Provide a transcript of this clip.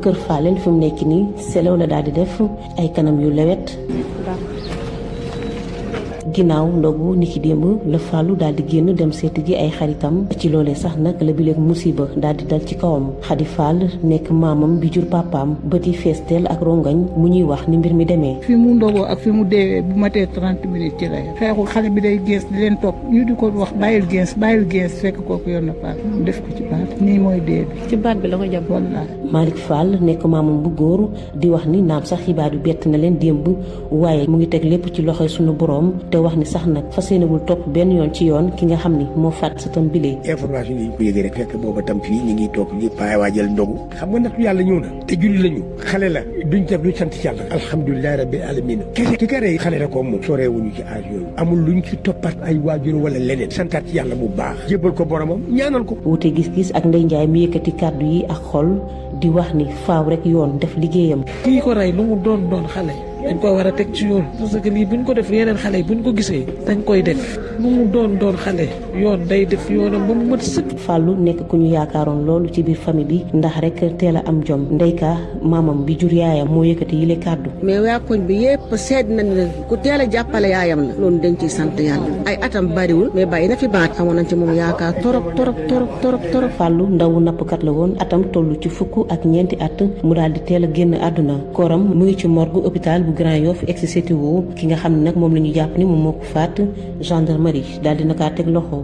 kër Fallène fi mu nekk nii selew la daal di def ay kanam yu lewet. ginnaaw ndogu niki démb la Fallou daal di génn dem seeti ji ay xaritam ci loolee sax nag la bileeg musiba daal di dal ci kawam Khady Fall nekk maamam bi jur papaam bëti feesteel ak rongañ mu ñuy wax ni mbir mi demee. fi mu ndogoo ak fi mu deewee bu matee 30 minutes ci lay xeexul xale bi day gees di leen topp ñu di ko wax bàyyil gees fekk kooku yor na paak def ko ci baat nii mooy dee bi ci baat bi la ko jàpp wallaahi. Malick Fall nekk maamam bu góor di wax ni naam sax xibaar yu bett na leen démb waaye mu ngi teg lépp ci loxoy sunu borom te wax ni sax nag fas yéenewul topp benn yoon ci yoon ki nga xam ni moo faat sa tam bile. information yi ñu ko yëgee rek fekk booba tam fii ñu ngi toog ñi paay waajal ndogu xam nga nag yàlla ñëw na te julli lañu xale la duñ def luñ sant yàlla alhamdulilahi rabbil alamin kese ki ka rey xale la ko moom soreewuñu ci âge yooyu amul luñ ci toppat ay waajur wala leneen santaat ci yàlla bu baax jébbal ko boromam ñaanal ko. wuute gis-gis ak Ndeye Ndiaye mi yëkkati kàddu yi ak xol di wax ni faaw rek yoon def liggéeyam. kii ko rey lu mu doon xale dañ koy war a teg ci yoon parce que lii buñ ko def yeneen xale yi buñ ko gisee dañ koy def lu mu doon xale yoon day def yoonam ba mu mët sëkk. Fallou nekk ku ñu yaakaaroon loolu ci biir famille bi ndax rek teel a am jom ndeyka maamam bi jur yaayam moo yëkkati yile kàddu. mais waa koñ bi yëpp seet nañ ne ku teel a jàppale yaayam la loolu dañ ciy sant yàlla ay atam bariwul mais bàyyi na fi baat amoon nañ ci moom yaakaar torop. Fallou ndawu nappkat la woon atam toll ci fukk ak ñeenti at mu daal di teel a génn àdduna kooram mu ngi ci morgue hôpital bu Grand Yoff ex CTO ki nga xam ne nag moom la ñu jàpp ni moom moo ko faat gendarmerie daal dina kaa teg loxo.